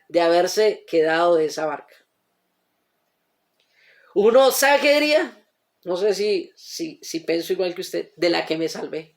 de haberse quedado de esa barca. Uno sabe qué diría, no sé si pienso igual que usted, de la que me salvé.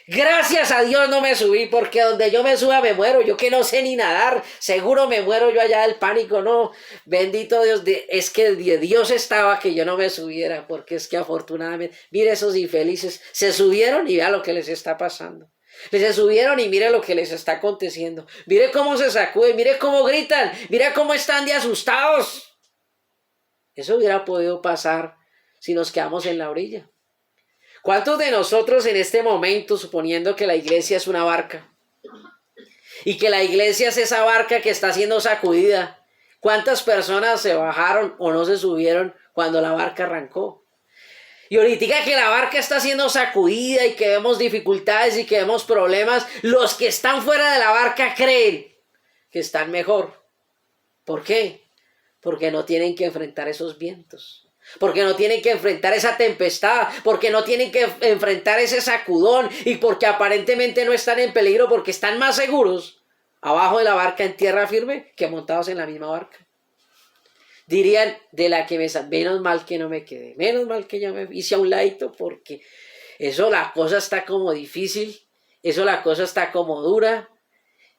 Gracias a Dios no me subí, porque donde yo me suba me muero. Yo que no sé ni nadar, seguro me muero yo allá del pánico. No, bendito Dios, es que de Dios estaba que yo no me subiera, porque es que afortunadamente, mire esos infelices, se subieron y vea lo que les está pasando. Les subieron y mire lo que les está aconteciendo. Mire cómo se sacuden, mire cómo gritan, mire cómo están de asustados. Eso hubiera podido pasar si nos quedamos en la orilla. ¿Cuántos de nosotros en este momento, suponiendo que la iglesia es una barca y que la iglesia es esa barca que está siendo sacudida, cuántas personas se bajaron o no se subieron cuando la barca arrancó? Y ahorita que la barca está siendo sacudida y que vemos dificultades y que vemos problemas, los que están fuera de la barca creen que están mejor. ¿Por qué? Porque no tienen que enfrentar esos vientos. Porque no tienen que enfrentar esa tempestad, porque no tienen que enfrentar ese sacudón y porque aparentemente no están en peligro, porque están más seguros abajo de la barca en tierra firme que montados en la misma barca. Dirían, de la que me salvé, menos mal que no me quedé, menos mal que ya me hice a un ladito, porque eso la cosa está como difícil, eso la cosa está como dura,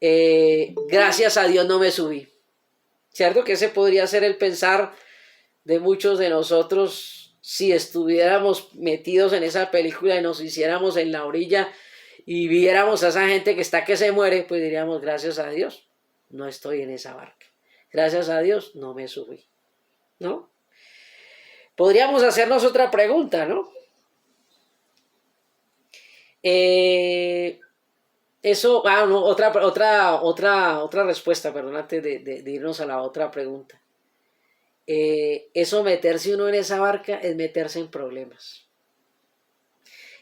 gracias a Dios no me subí. ¿Cierto? Que ese podría ser el pensar de muchos de nosotros si estuviéramos metidos en esa película y nos hiciéramos en la orilla y viéramos a esa gente que está que se muere, pues diríamos, gracias a Dios no estoy en esa barca, gracias a Dios no me subí, ¿no? Podríamos hacernos otra pregunta, ¿no? Otra respuesta, perdón, antes de irnos a la otra pregunta. Eso meterse uno en esa barca es meterse en problemas.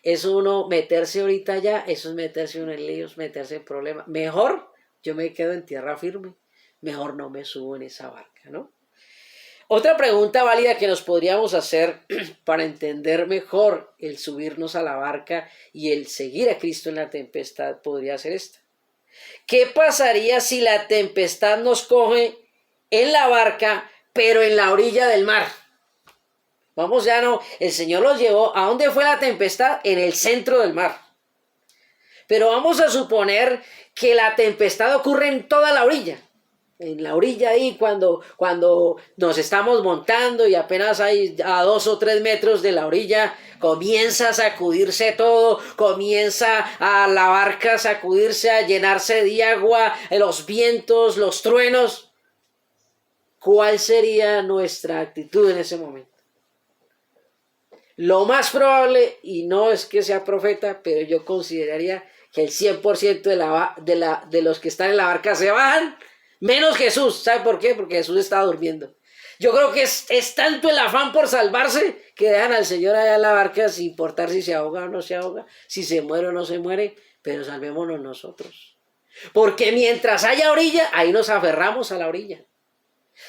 Eso uno meterse ahorita allá, eso es meterse uno en líos, meterse en problemas. Mejor yo me quedo en tierra firme, mejor no me subo en esa barca, ¿no? Otra pregunta válida que nos podríamos hacer para entender mejor el subirnos a la barca y el seguir a Cristo en la tempestad podría ser esta. ¿Qué pasaría si la tempestad nos coge en la barca, pero en la orilla del mar? Vamos, ya no, el Señor los llevó. ¿A dónde fue la tempestad? En el centro del mar. Pero vamos a suponer que la tempestad ocurre en toda la orilla. En la orilla ahí cuando nos estamos montando y apenas hay a 2 o 3 metros de la orilla, comienza a sacudirse todo, comienza a la barca a sacudirse, a llenarse de agua, los vientos, los truenos. ¿Cuál sería nuestra actitud en ese momento? Lo más probable, y no es que sea profeta, pero yo consideraría que el 100% de los que están en la barca se bajan, menos Jesús. ¿Sabe por qué? Porque Jesús estaba durmiendo. Yo creo que es tanto el afán por salvarse que dejan al Señor allá en la barca sin importar si se ahoga o no se ahoga, si se muere o no se muere, pero salvémonos nosotros. Porque mientras haya orilla, ahí nos aferramos a la orilla.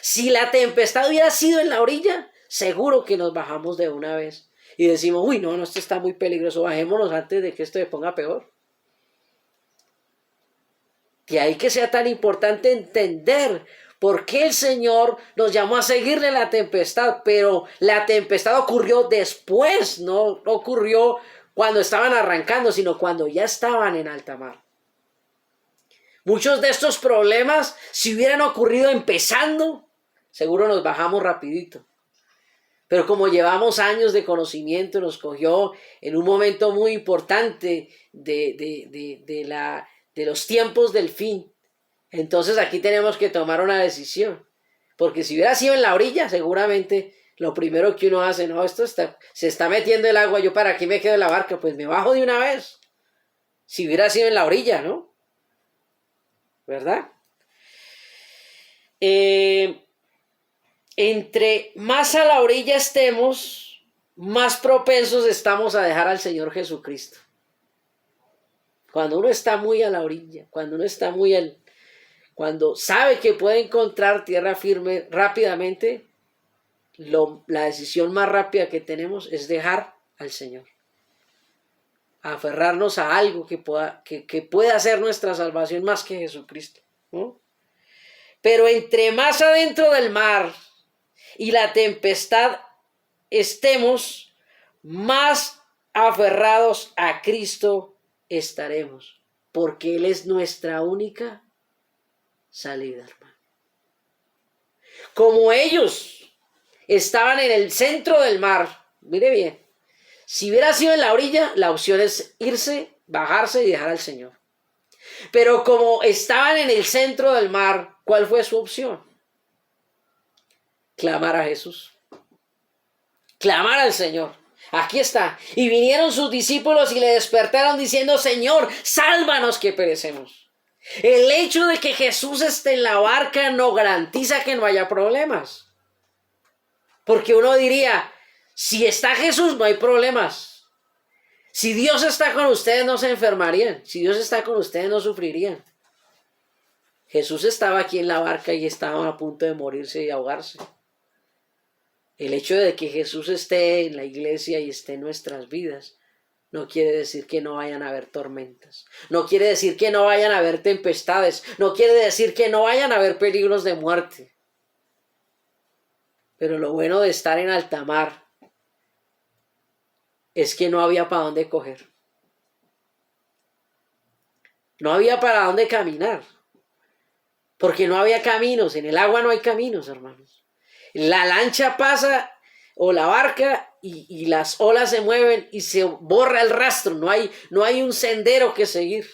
Si la tempestad hubiera sido en la orilla, seguro que nos bajamos de una vez. Y decimos, uy, no, esto está muy peligroso, bajémonos antes de que esto se ponga peor. De ahí que sea tan importante entender por qué el Señor nos llamó a seguirle la tempestad, pero la tempestad ocurrió después, no ocurrió cuando estaban arrancando, sino cuando ya estaban en alta mar. Muchos de estos problemas, si hubieran ocurrido empezando, seguro nos bajamos rapidito. Pero como llevamos años de conocimiento, nos cogió en un momento muy importante de los tiempos del fin. Entonces aquí tenemos que tomar una decisión. Porque si hubiera sido en la orilla, seguramente lo primero que uno hace, no, se está metiendo el agua, yo para qué me quedo en la barca, pues me bajo de una vez. Si hubiera sido en la orilla, ¿no? ¿Verdad? Entre más a la orilla estemos, más propensos estamos a dejar al Señor Jesucristo. Cuando uno está muy a la orilla, cuando sabe que puede encontrar tierra firme rápidamente, la decisión más rápida que tenemos es dejar al Señor. Aferrarnos a algo que pueda hacer nuestra salvación más que Jesucristo, ¿no? Pero entre más adentro del mar y la tempestad estemos, más aferrados a Cristo estaremos, porque Él es nuestra única salida, hermano. Como ellos estaban en el centro del mar, mire bien, si hubiera sido en la orilla, la opción es irse, bajarse y dejar al Señor. Pero como estaban en el centro del mar, ¿cuál fue su opción? Clamar a Jesús. Clamar al Señor. Aquí está. Y vinieron sus discípulos y le despertaron diciendo: Señor, sálvanos que perecemos. El hecho de que Jesús esté en la barca no garantiza que no haya problemas. Porque uno diría, si está Jesús no hay problemas. Si Dios está con ustedes no se enfermarían. Si Dios está con ustedes no sufrirían. Jesús estaba aquí en la barca y estaban a punto de morirse y ahogarse. El hecho de que Jesús esté en la iglesia y esté en nuestras vidas no quiere decir que no vayan a haber tormentas. No quiere decir que no vayan a haber tempestades. No quiere decir que no vayan a haber peligros de muerte. Pero lo bueno de estar en alta mar es que no había para dónde coger. No había para dónde caminar. Porque no había caminos. En el agua no hay caminos, hermanos. La lancha pasa o la barca y las olas se mueven y se borra el rastro. No hay un sendero que seguir.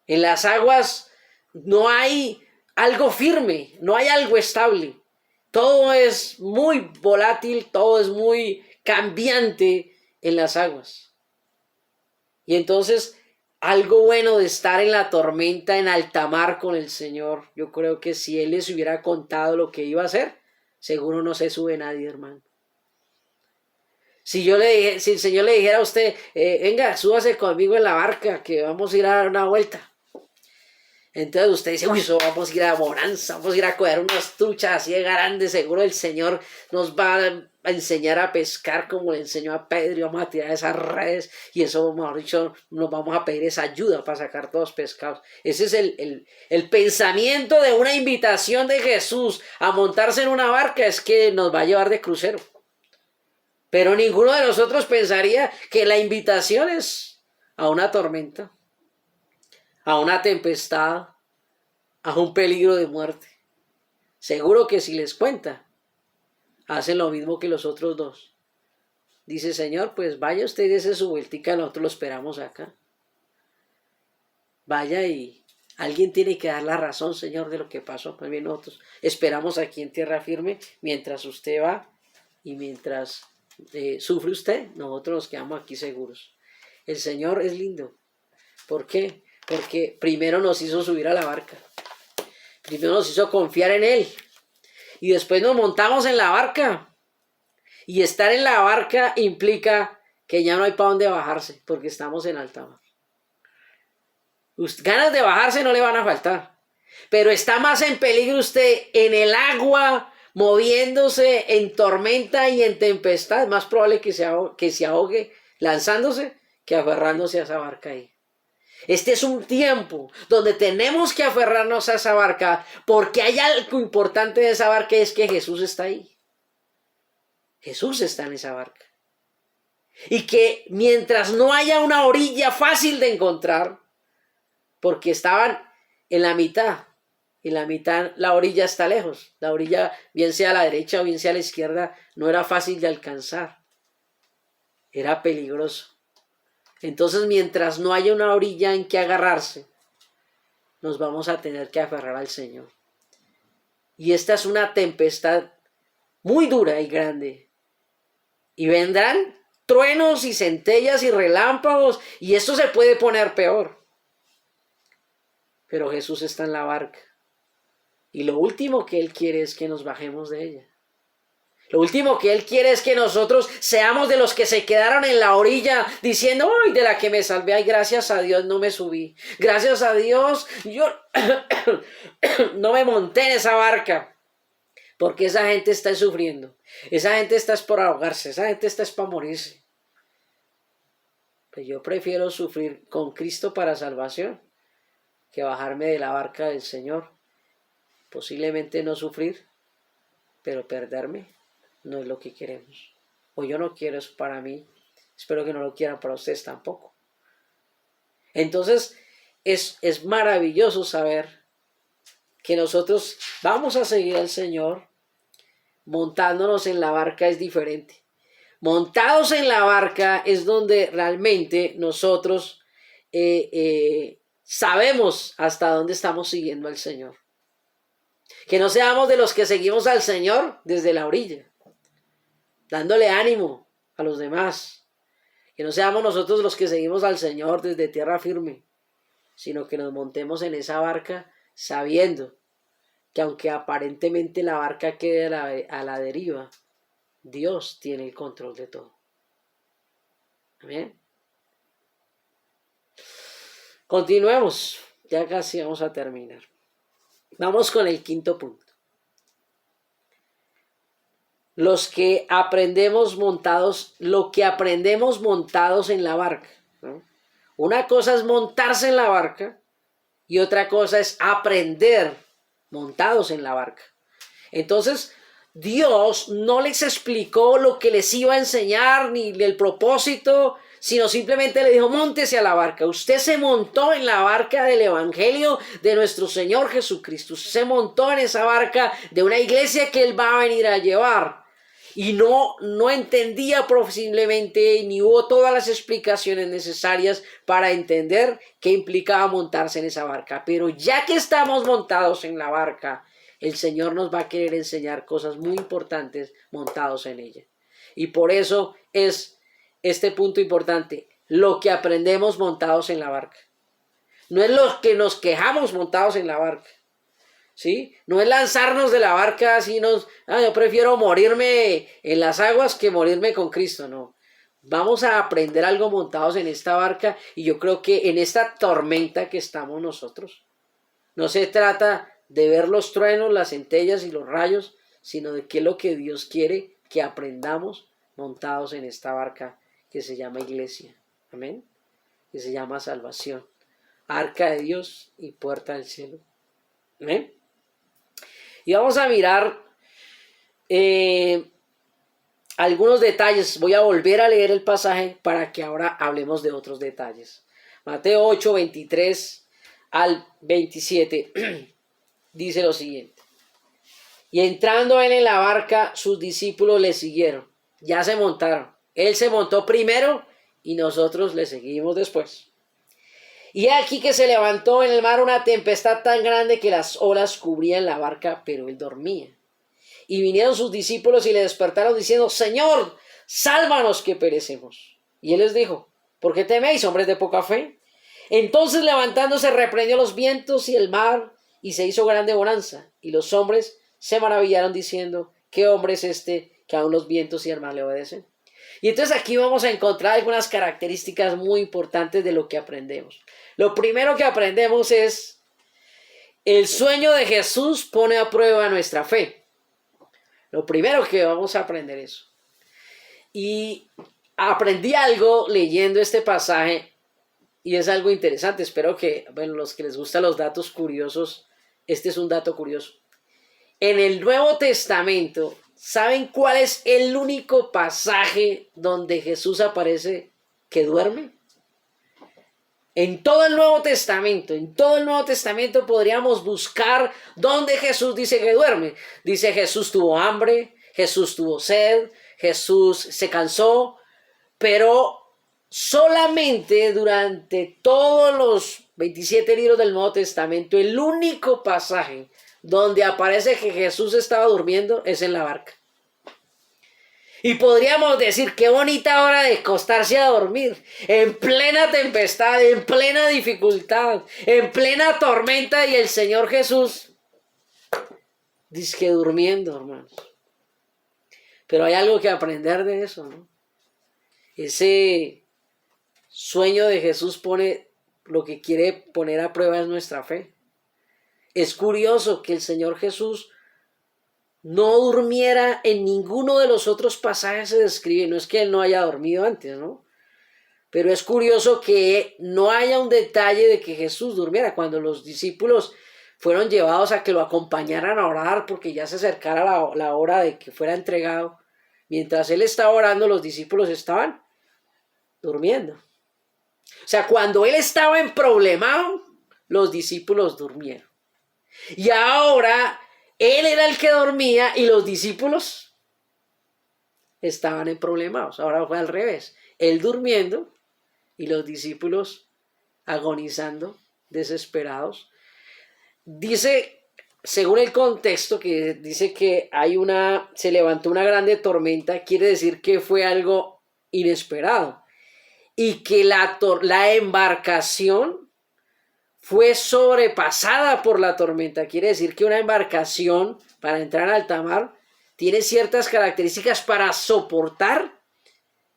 En las aguas no hay algo firme, no hay algo estable. Todo es muy volátil, todo es muy cambiante en las aguas. Y entonces, algo bueno de estar en la tormenta en alta mar con el Señor, yo creo que si Él les hubiera contado lo que iba a hacer, seguro no se sube nadie, hermano. Si el Señor le dijera a usted, venga, súbase conmigo en la barca, que vamos a ir a dar una vuelta. Entonces usted dice, uy, eso vamos a ir a Bonanza, vamos a ir a coger unas truchas así de grandes, seguro el Señor nos va a enseñar a pescar como le enseñó a Pedro, y vamos a tirar esas redes, y eso, mejor dicho, nos vamos a pedir esa ayuda para sacar todos pescados. Ese es el pensamiento de una invitación de Jesús a montarse en una barca, es que nos va a llevar de crucero. Pero ninguno de nosotros pensaría que la invitación es a una tormenta, a una tempestad, a un peligro de muerte. Seguro que si les cuenta, hacen lo mismo que los otros dos. Dice, Señor, pues vaya usted y dése su vueltica, nosotros lo esperamos acá. Vaya y alguien tiene que dar la razón, Señor, de lo que pasó. Pues bien, nosotros esperamos aquí en tierra firme mientras usted va y mientras sufre usted, nosotros nos quedamos aquí seguros. El Señor es lindo. ¿Por qué? Porque primero nos hizo subir a la barca. Primero nos hizo confiar en Él. Y después nos montamos en la barca. Y estar en la barca implica que ya no hay para dónde bajarse, porque estamos en alta mar. Ganas de bajarse no le van a faltar. Pero está más en peligro usted en el agua, moviéndose en tormenta y en tempestad. Es más probable que se ahogue lanzándose que aferrándose a esa barca ahí. Este es un tiempo donde tenemos que aferrarnos a esa barca, porque hay algo importante de esa barca, es que Jesús está ahí. Jesús está en esa barca. Y que mientras no haya una orilla fácil de encontrar, porque estaban en la mitad, y la mitad la orilla está lejos, la orilla bien sea a la derecha o bien sea a la izquierda, no era fácil de alcanzar, era peligroso. Entonces, mientras no haya una orilla en que agarrarse, nos vamos a tener que aferrar al Señor. Y esta es una tempestad muy dura y grande. Y vendrán truenos y centellas y relámpagos, y esto se puede poner peor. Pero Jesús está en la barca. Y lo último que Él quiere es que nos bajemos de ella. Lo último que Él quiere es que nosotros seamos de los que se quedaron en la orilla diciendo, ¡ay, de la que me salvé! ¡Ay, gracias a Dios no me subí! Gracias a Dios yo no me monté en esa barca. Porque esa gente está sufriendo. Esa gente está por ahogarse. Esa gente está para morirse. Pues yo prefiero sufrir con Cristo para salvación que bajarme de la barca del Señor. Posiblemente no sufrir, pero perderme no es lo que queremos. O yo no quiero eso para mí. Espero que no lo quieran para ustedes tampoco. Entonces, es maravilloso saber que nosotros vamos a seguir al Señor. Montándonos en la barca es diferente. Montados en la barca es donde realmente nosotros sabemos hasta dónde estamos siguiendo al Señor. Que no seamos de los que seguimos al Señor desde la orilla, dándole ánimo a los demás. Que no seamos nosotros los que seguimos al Señor desde tierra firme, sino que nos montemos en esa barca sabiendo que aunque aparentemente la barca quede a la deriva, Dios tiene el control de todo. Amén. Continuemos, ya casi vamos a terminar. Vamos con el quinto punto. Lo que aprendemos montados en la barca, ¿no? Una cosa es montarse en la barca y otra cosa es aprender montados en la barca. Entonces, Dios no les explicó lo que les iba a enseñar ni el propósito, sino simplemente le dijo, móntese a la barca. Usted se montó en la barca del evangelio de nuestro Señor Jesucristo. Usted se montó en esa barca de una iglesia que Él va a venir a llevar. Y no entendía posiblemente, ni hubo todas las explicaciones necesarias para entender qué implicaba montarse en esa barca. Pero ya que estamos montados en la barca, el Señor nos va a querer enseñar cosas muy importantes montados en ella. Y por eso es este punto importante, lo que aprendemos montados en la barca. No es lo que nos quejamos montados en la barca. ¿Sí? No es lanzarnos de la barca así yo prefiero morirme en las aguas que morirme con Cristo, no. Vamos a aprender algo montados en esta barca y yo creo que en esta tormenta que estamos nosotros, no se trata de ver los truenos, las centellas y los rayos, sino de qué es lo que Dios quiere que aprendamos montados en esta barca que se llama iglesia, amén, que se llama salvación, arca de Dios y puerta del cielo, amén. Y vamos a mirar algunos detalles. Voy a volver a leer el pasaje para que ahora hablemos de otros detalles. Mateo 8, 23 al 27 dice lo siguiente. Y entrando él en la barca, sus discípulos le siguieron. Ya se montaron. Él se montó primero y nosotros le seguimos después. Y aquí que se levantó en el mar una tempestad tan grande que las olas cubrían la barca, pero él dormía. Y vinieron sus discípulos y le despertaron diciendo, Señor, sálvanos que perecemos. Y él les dijo, ¿por qué teméis, hombres de poca fe? Entonces levantándose reprendió los vientos y el mar y se hizo grande bonanza. Y los hombres se maravillaron diciendo, ¿qué hombre es este que aun los vientos y el mar le obedecen? Y entonces aquí vamos a encontrar algunas características muy importantes de lo que aprendemos. Lo primero que aprendemos es el sueño de Jesús pone a prueba nuestra fe. Lo primero que vamos a aprender eso. Y aprendí algo leyendo este pasaje y es algo interesante. Espero que, los que les gustan los datos curiosos, este es un dato curioso. En el Nuevo Testamento, ¿saben cuál es el único pasaje donde Jesús aparece que duerme? En todo el Nuevo Testamento podríamos buscar donde Jesús dice que duerme. Dice Jesús tuvo hambre, Jesús tuvo sed, Jesús se cansó, pero solamente durante todos los 27 libros del Nuevo Testamento, el único pasaje donde aparece que Jesús estaba durmiendo es en la barca. Y podríamos decir, qué bonita hora de acostarse a dormir, en plena tempestad, en plena dificultad, en plena tormenta, y el Señor Jesús dice que durmiendo, hermanos. Pero hay algo que aprender de eso, ¿no? Ese sueño de Jesús lo que quiere poner a prueba es nuestra fe. Es curioso que el Señor Jesús no durmiera en ninguno de los otros pasajes, se describe. No es que él no haya dormido antes, ¿no? Pero es curioso que no haya un detalle de que Jesús durmiera. Cuando los discípulos fueron llevados a que lo acompañaran a orar porque ya se acercara la hora de que fuera entregado, mientras él estaba orando, los discípulos estaban durmiendo. O sea, cuando él estaba en problemado, los discípulos durmieron. Y ahora él era el que dormía y los discípulos estaban en problemados. Ahora fue al revés. Él durmiendo y los discípulos agonizando, desesperados. Dice, según el contexto, que dice que se levantó una grande tormenta, quiere decir que fue algo inesperado. Y que la embarcación fue sobrepasada por la tormenta. Quiere decir que una embarcación para entrar en alta mar tiene ciertas características para soportar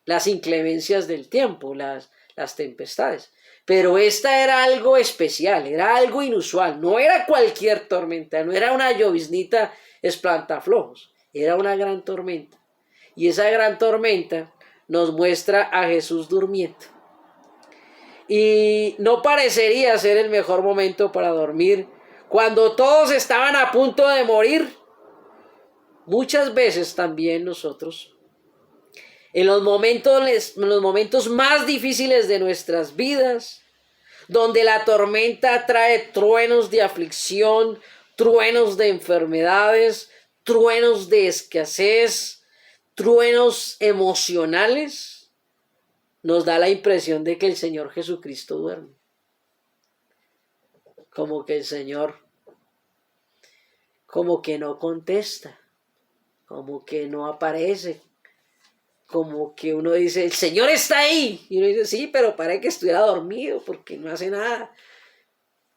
las inclemencias del tiempo, las tempestades. Pero esta era algo especial, era algo inusual. No era cualquier tormenta, no era una lloviznita espantaflojos, era una gran tormenta. Y esa gran tormenta nos muestra a Jesús durmiendo. Y no parecería ser el mejor momento para dormir cuando todos estaban a punto de morir. Muchas veces también nosotros, en los momentos más difíciles de nuestras vidas, donde la tormenta trae truenos de aflicción, truenos de enfermedades, truenos de escasez, truenos emocionales, nos da la impresión de que el Señor Jesucristo duerme. Como que el Señor, como que no contesta, como que no aparece, como que uno dice, el Señor está ahí. Y uno dice, sí, pero parece que estuviera dormido porque no hace nada.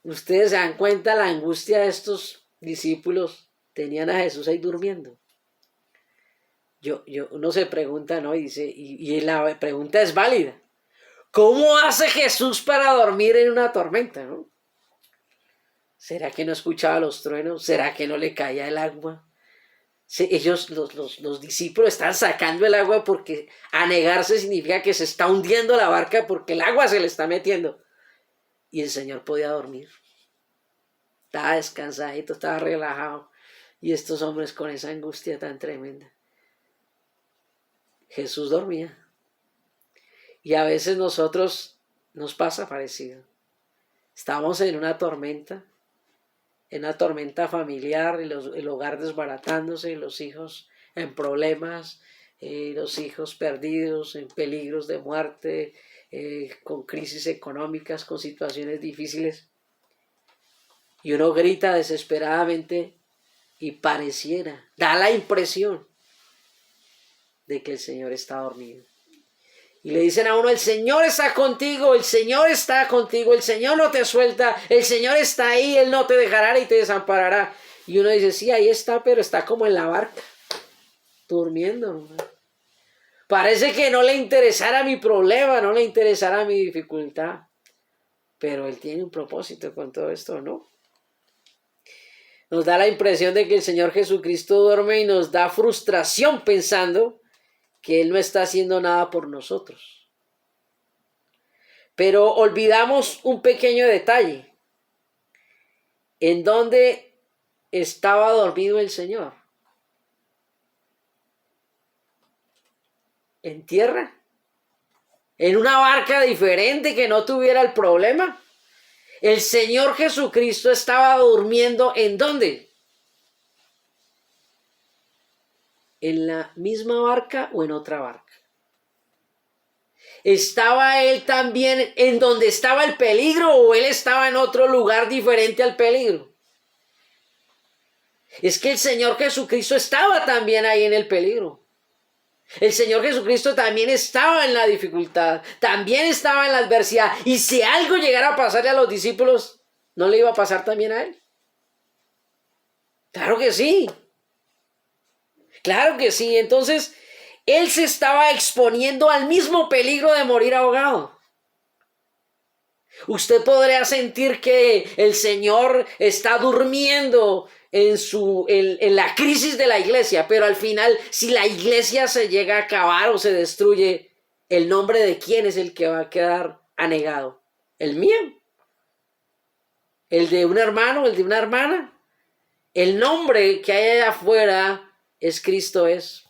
Ustedes se dan cuenta la angustia de estos discípulos. Tenían a Jesús ahí durmiendo. Uno se pregunta, ¿no? Y dice, y la pregunta es válida. ¿Cómo hace Jesús para dormir en una tormenta, no? ¿Será que no escuchaba los truenos? ¿Será que no le caía el agua? Sí, ellos, los discípulos, están sacando el agua porque anegarse significa que se está hundiendo la barca porque el agua se le está metiendo. Y el Señor podía dormir. Estaba descansadito, estaba relajado. Y estos hombres con esa angustia tan tremenda. Jesús dormía. Y a veces nosotros nos pasa parecido. Estamos en una tormenta familiar, el hogar desbaratándose, los hijos en problemas, los hijos perdidos, en peligros de muerte, con crisis económicas, con situaciones difíciles. Y uno grita desesperadamente y da la impresión de que el Señor está dormido. Y le dicen a uno, el Señor está contigo, el Señor está contigo, el Señor no te suelta, el Señor está ahí, Él no te dejará ni te desamparará. Y uno dice, sí, ahí está, pero está como en la barca, durmiendo. Parece que no le interesara mi problema, no le interesara mi dificultad. Pero Él tiene un propósito con todo esto, ¿no? Nos da la impresión de que el Señor Jesucristo duerme y nos da frustración pensando que Él no está haciendo nada por nosotros. Pero olvidamos un pequeño detalle. ¿En dónde estaba dormido el Señor? ¿En tierra? ¿En una barca diferente que no tuviera el problema? El Señor Jesucristo estaba durmiendo ¿en dónde? ¿En la misma barca o en otra barca? ¿Estaba Él también en donde estaba el peligro o Él estaba en otro lugar diferente al peligro? Es que el Señor Jesucristo estaba también ahí en el peligro. El Señor Jesucristo también estaba en la dificultad, también estaba en la adversidad. Y si algo llegara a pasarle a los discípulos, ¿no le iba a pasar también a Él? Claro que sí. Claro que sí. Entonces, Él se estaba exponiendo al mismo peligro de morir ahogado. Usted podría sentir que el Señor está durmiendo en la crisis de la iglesia, pero al final, si la iglesia se llega a acabar o se destruye, ¿El nombre de quién es el que va a quedar anegado? ¿El mío? ¿El de un hermano? ¿El de una hermana? El nombre que hay allá afuera es Cristo es.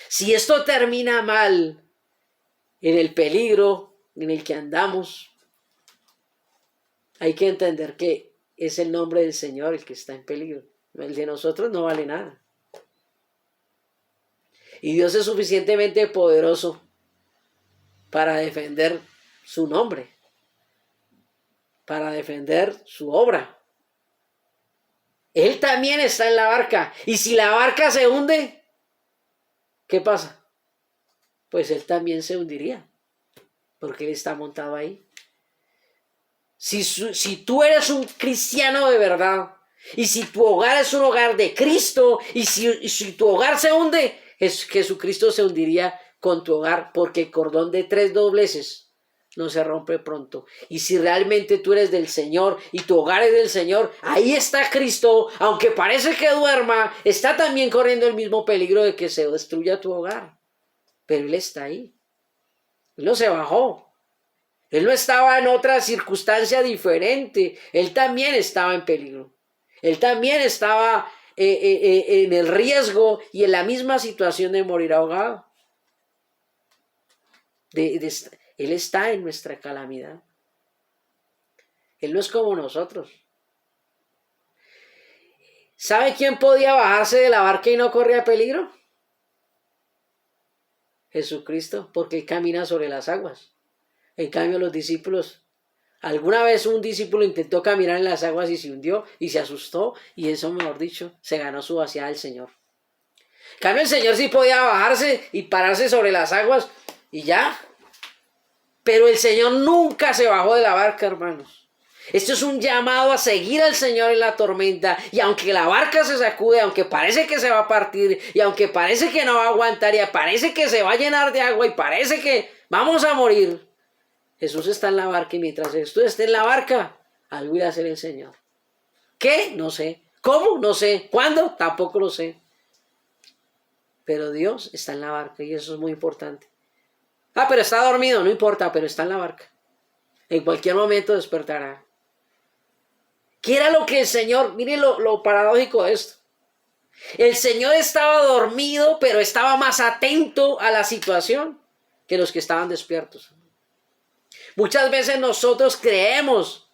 Si esto termina mal, en el peligro en el que andamos, hay que entender que es el nombre del Señor el que está en peligro. El de nosotros no vale nada. Y Dios es suficientemente poderoso para defender su nombre, para defender su obra. Él también está en la barca. Y si la barca se hunde, ¿qué pasa? Pues él también se hundiría, porque él está montado ahí. Si tú eres un cristiano de verdad, y si tu hogar es un hogar de Cristo, y si tu hogar se hunde, Jesucristo se hundiría con tu hogar, porque el cordón de 3 dobleces no se rompe pronto. Y si realmente tú eres del Señor y tu hogar es del Señor, ahí está Cristo, aunque parece que duerma, está también corriendo el mismo peligro de que se destruya tu hogar. Pero Él está ahí. Él no se bajó. Él no estaba en otra circunstancia diferente. Él también estaba en peligro. Él también estaba en el riesgo y en la misma situación de morir ahogado. Él está en nuestra calamidad. Él no es como nosotros. ¿Sabe quién podía bajarse de la barca y no corría peligro? Jesucristo, porque Él camina sobre las aguas. En cambio, los discípulos, alguna vez un discípulo intentó caminar en las aguas y se hundió y se asustó, y eso, mejor dicho, se ganó su vaciada del Señor. En cambio, el Señor sí podía bajarse y pararse sobre las aguas y ya. Pero el Señor nunca se bajó de la barca, hermanos. Esto es un llamado a seguir al Señor en la tormenta, y aunque la barca se sacude, aunque parece que se va a partir, y aunque parece que no va a aguantar, y parece que se va a llenar de agua, y parece que vamos a morir, Jesús está en la barca, y mientras Jesús esté en la barca, algo irá a hacer el Señor. ¿Qué? No sé. ¿Cómo? No sé. ¿Cuándo? Tampoco lo sé. Pero Dios está en la barca, y eso es muy importante. Ah, pero está dormido, no importa, pero está en la barca. En cualquier momento despertará. ¿Qué era lo que el Señor? Miren lo paradójico de esto. El Señor estaba dormido, pero estaba más atento a la situación que los que estaban despiertos. Muchas veces nosotros creemos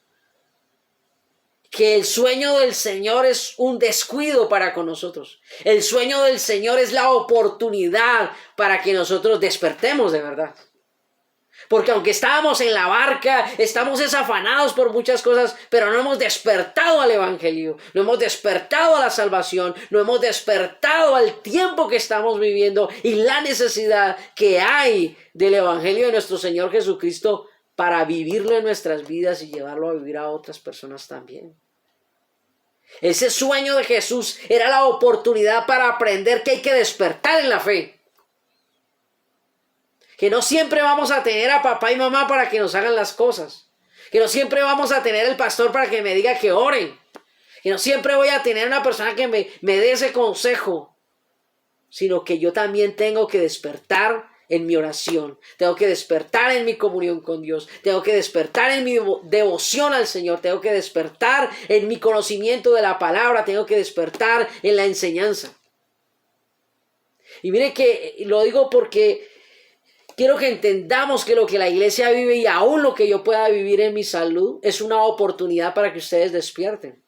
que el sueño del Señor es un descuido para con nosotros. El sueño del Señor es la oportunidad para que nosotros despertemos de verdad. Porque aunque estábamos en la barca, estamos desafanados por muchas cosas, pero no hemos despertado al Evangelio, no hemos despertado a la salvación, no hemos despertado al tiempo que estamos viviendo y la necesidad que hay del Evangelio de nuestro Señor Jesucristo para vivirlo en nuestras vidas y llevarlo a vivir a otras personas también. Ese sueño de Jesús era la oportunidad para aprender que hay que despertar en la fe. Que no siempre vamos a tener a papá y mamá para que nos hagan las cosas. Que no siempre vamos a tener el pastor para que me diga que oren. Que no siempre voy a tener una persona que me dé ese consejo. Sino que yo también tengo que despertar en mi oración. Tengo que despertar en mi comunión con Dios. Tengo que despertar en mi devoción al Señor. Tengo que despertar en mi conocimiento de la palabra. Tengo que despertar en la enseñanza. Y mire que lo digo porque quiero que entendamos que lo que la iglesia vive y aún lo que yo pueda vivir en mi salud es una oportunidad para que ustedes despierten.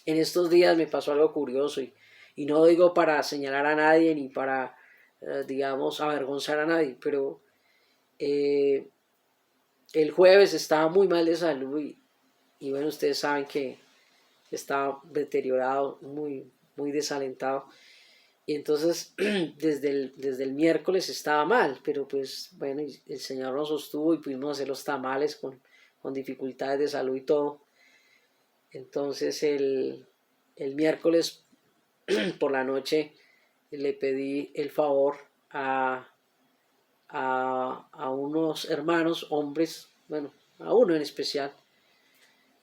En estos días me pasó algo curioso y no lo digo para señalar a nadie ni para, digamos, avergonzar a nadie, pero el jueves estaba muy mal de salud y bueno, ustedes saben que estaba deteriorado, muy, muy desalentado. Y entonces desde el miércoles estaba mal, pero pues bueno, el Señor nos sostuvo y pudimos hacer los tamales con dificultades de salud y todo. Entonces el miércoles por la noche le pedí el favor a unos hermanos, hombres, bueno, a uno en especial,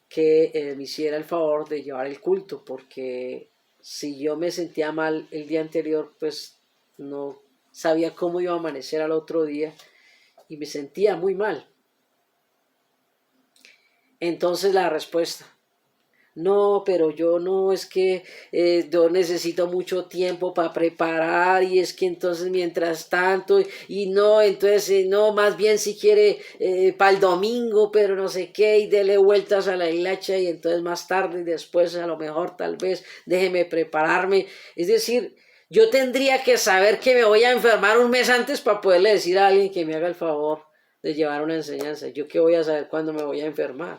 que me hiciera el favor de llevar el culto, porque si yo me sentía mal el día anterior, pues no sabía cómo iba a amanecer al otro día y me sentía muy mal. Entonces la respuesta: no, pero yo no, es que yo necesito mucho tiempo para preparar y es que entonces mientras tanto y no, entonces no, más bien si quiere para el domingo, pero no sé qué, y dele vueltas a la hilacha y entonces más tarde y después a lo mejor tal vez déjeme prepararme. Es decir, yo tendría que saber que me voy a enfermar un mes antes para poderle decir a alguien que me haga el favor de llevar una enseñanza. ¿Yo qué voy a saber cuándo me voy a enfermar?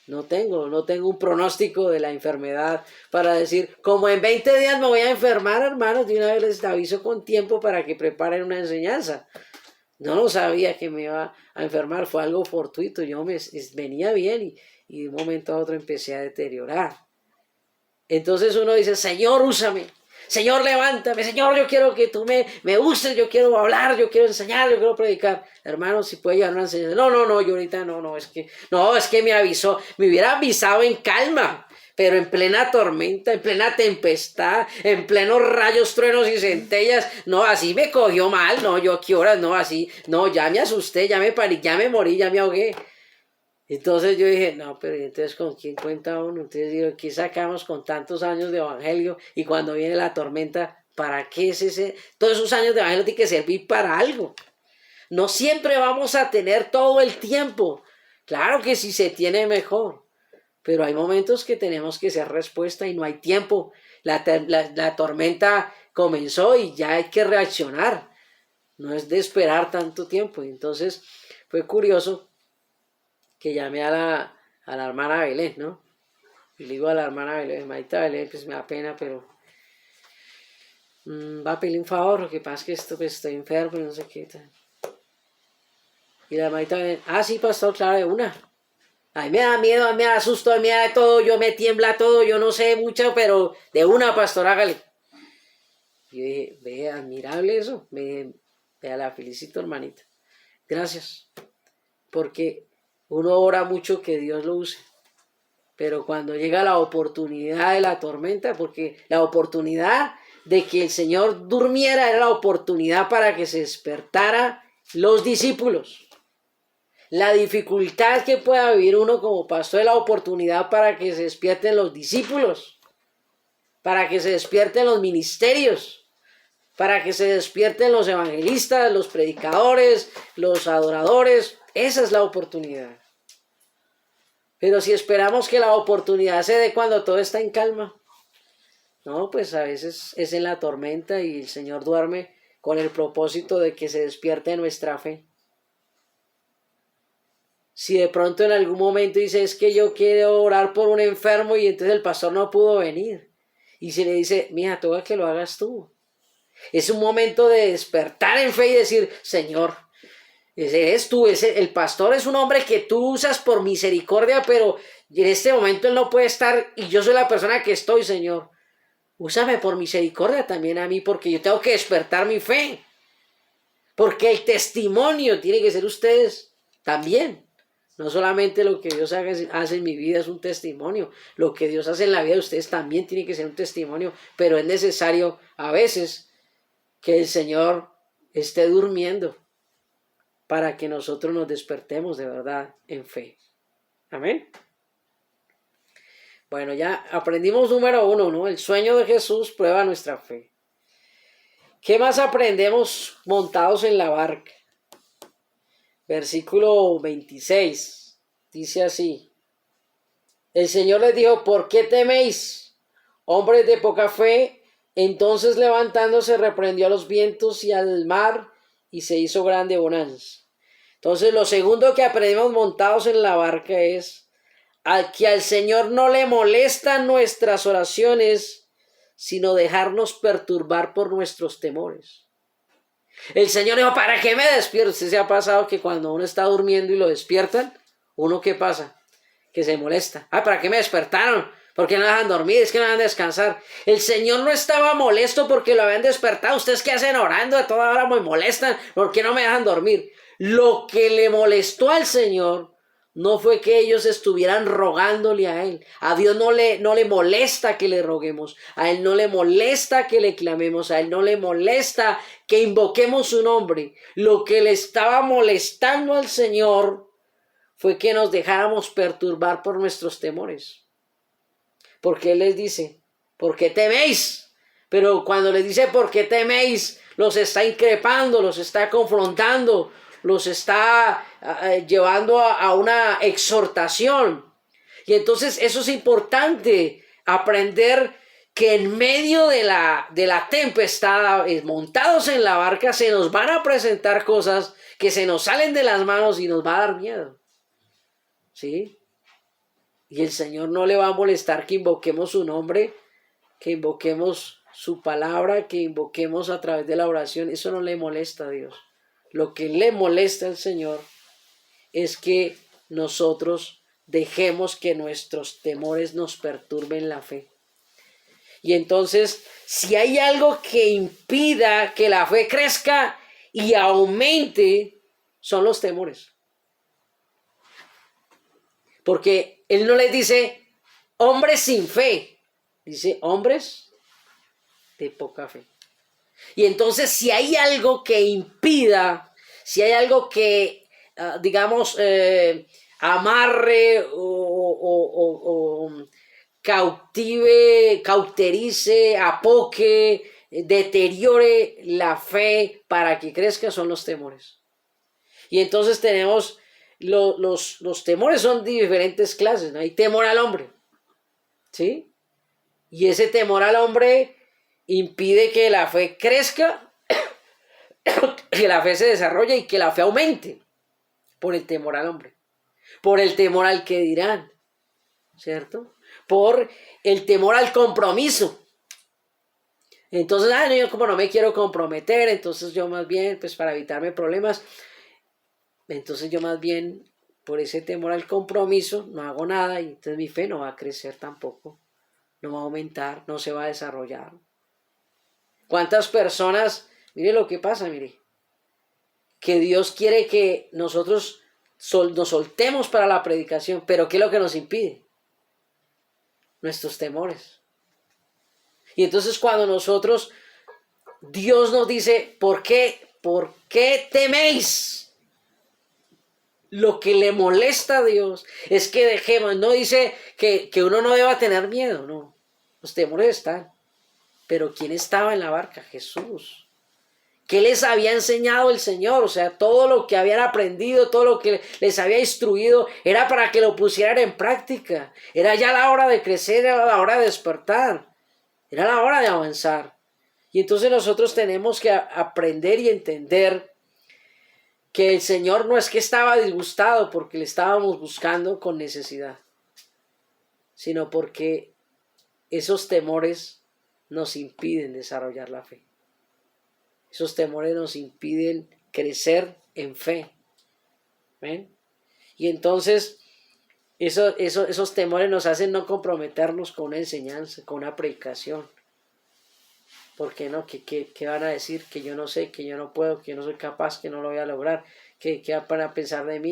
No tengo un pronóstico de la enfermedad para decir, como en 20 días me voy a enfermar, hermanos, de una vez les aviso con tiempo para que preparen una enseñanza. No lo sabía que me iba a enfermar, fue algo fortuito, venía bien y de un momento a otro empecé a deteriorar. Entonces uno dice, Señor, úsame. Señor, levántame. Señor, yo quiero que tú me uses, yo quiero hablar, yo quiero enseñar, yo quiero predicar. Hermano, si puede llevar una enseñanza. No, yo ahorita es que me avisó. Me hubiera avisado en calma, pero en plena tormenta, en plena tempestad, en plenos rayos, truenos y centellas. No, así me cogió mal. No, yo a qué horas, no, así. No, ya me asusté, ya me parí, ya me morí, ya me ahogué. Entonces yo dije, no, pero entonces ¿con quién cuenta uno? Entonces digo, ¿qué sacamos con tantos años de evangelio? Y cuando viene la tormenta, ¿para qué es ese? Todos esos años de evangelio tienen que servir para algo. No siempre vamos a tener todo el tiempo. Claro que si se tiene mejor. Pero hay momentos que tenemos que hacer respuesta y no hay tiempo. La tormenta comenzó y ya hay que reaccionar. No es de esperar tanto tiempo. Entonces fue curioso que llamé a la hermana Belén, ¿no? Y le digo a la hermana Belén, Maita Belén, pues me da pena, pero va a pedir un favor, lo que pasa es que estoy enfermo y no sé qué tal. Y la Maita Belén, sí, pastor, claro, de una. A mí me da miedo, a mí me da susto, a mí me da todo, yo me tiembla todo, yo no sé mucho, pero de una, pastor, hágale. Y yo dije, ve, admirable eso, vea, la felicito, hermanita. Gracias, porque uno ora mucho que Dios lo use, pero cuando llega la oportunidad de la tormenta, porque la oportunidad de que el Señor durmiera era la oportunidad para que se despertara los discípulos. La dificultad que pueda vivir uno como pastor es la oportunidad para que se despierten los discípulos, para que se despierten los ministerios, para que se despierten los evangelistas, los predicadores, los adoradores. Esa es la oportunidad. Pero si esperamos que la oportunidad se dé cuando todo está en calma, no, pues a veces es en la tormenta y el Señor duerme con el propósito de que se despierte nuestra fe. Si de pronto en algún momento dice, es que yo quiero orar por un enfermo y entonces el pastor no pudo venir, y si le dice, mija, toca que lo hagas tú. Es un momento de despertar en fe y decir, Señor, eres tú, el pastor es un hombre que tú usas por misericordia, pero en este momento él no puede estar y yo soy la persona que estoy, Señor. Úsame por misericordia también a mí, porque yo tengo que despertar mi fe. Porque el testimonio tiene que ser ustedes también. No solamente lo que Dios hace en mi vida es un testimonio, lo que Dios hace en la vida de ustedes también tiene que ser un testimonio, pero es necesario a veces que el Señor esté durmiendo para que nosotros nos despertemos de verdad en fe. Amén. Bueno, ya aprendimos número 1, ¿no? El sueño de Jesús prueba nuestra fe. ¿Qué más aprendemos montados en la barca? Versículo 26, dice así. El Señor les dijo, ¿por qué teméis, hombres de poca fe? Entonces levantándose reprendió a los vientos y al mar y se hizo grande bonanza. Entonces lo segundo que aprendemos montados en la barca es que al Señor no le molestan nuestras oraciones, sino dejarnos perturbar por nuestros temores. El Señor dijo, ¿para qué me despierto? ¿Usted se ha pasado que cuando uno está durmiendo y lo despiertan, uno qué pasa? Que se molesta. ¿Para qué me despertaron? ¿Por qué no dejan dormir? Es que no dejan descansar. El Señor no estaba molesto porque lo habían despertado. ¿Ustedes qué hacen orando? A toda hora me molestan. ¿Por qué no me dejan dormir? Lo que le molestó al Señor No fue que ellos estuvieran rogándole a Él. A Dios no le molesta que le roguemos. A Él no le molesta que le clamemos. A Él no le molesta que invoquemos su nombre. Lo que le estaba molestando al Señor fue que nos dejáramos perturbar por nuestros temores. Porque Él les dice, ¿por qué teméis? Pero cuando les dice, ¿por qué teméis?, los está increpando, los está confrontando, los está llevando a una exhortación. Y entonces eso es importante, aprender que en medio de la tempestad, montados en la barca, se nos van a presentar cosas que se nos salen de las manos y nos va a dar miedo. ¿Sí? Y el Señor no le va a molestar que invoquemos su nombre, que invoquemos su palabra, que invoquemos a través de la oración. Eso no le molesta a Dios. Lo que le molesta al Señor es que nosotros dejemos que nuestros temores nos perturben la fe. Y entonces, si hay algo que impida que la fe crezca y aumente, son los temores. Porque Él no les dice hombres sin fe, dice hombres de poca fe. Y entonces, si hay algo que impida, si hay algo que, amarre o cauterice, apoque, deteriore la fe para que crezca, son los temores. Y entonces tenemos, los temores son de diferentes clases, ¿no? Hay temor al hombre, ¿sí? Y ese temor al hombre impide que la fe crezca, que la fe se desarrolle y que la fe aumente por el temor al hombre, por el temor al que dirán, ¿cierto? Por el temor al compromiso. Entonces, yo como no me quiero comprometer, entonces yo más bien, pues para evitarme problemas, entonces yo más bien por ese temor al compromiso no hago nada y entonces mi fe no va a crecer tampoco, no va a aumentar, no se va a desarrollar. ¿Cuántas personas, mire lo que pasa, mire, que Dios quiere que nosotros nos soltemos para la predicación, pero ¿qué es lo que nos impide? Nuestros temores. Y entonces cuando Dios nos dice, ¿por qué teméis? Lo que le molesta a Dios es que dejemos, no dice que uno no deba tener miedo, no, los temores están. Pero ¿quién estaba en la barca? Jesús. ¿Qué les había enseñado el Señor? O sea, todo lo que habían aprendido, todo lo que les había instruido, era para que lo pusieran en práctica. Era ya la hora de crecer, era la hora de despertar, era la hora de avanzar. Y entonces nosotros tenemos que aprender y entender que el Señor no es que estaba disgustado porque le estábamos buscando con necesidad, sino porque esos temores nos impiden desarrollar la fe. Esos temores nos impiden crecer en fe. ¿Ven? Y entonces esos temores nos hacen no comprometernos con una enseñanza, con una predicación. ¿Por qué no? ¿Qué van a decir? Que yo no sé, que yo no puedo, que yo no soy capaz, que no lo voy a lograr, que van a pensar de mí.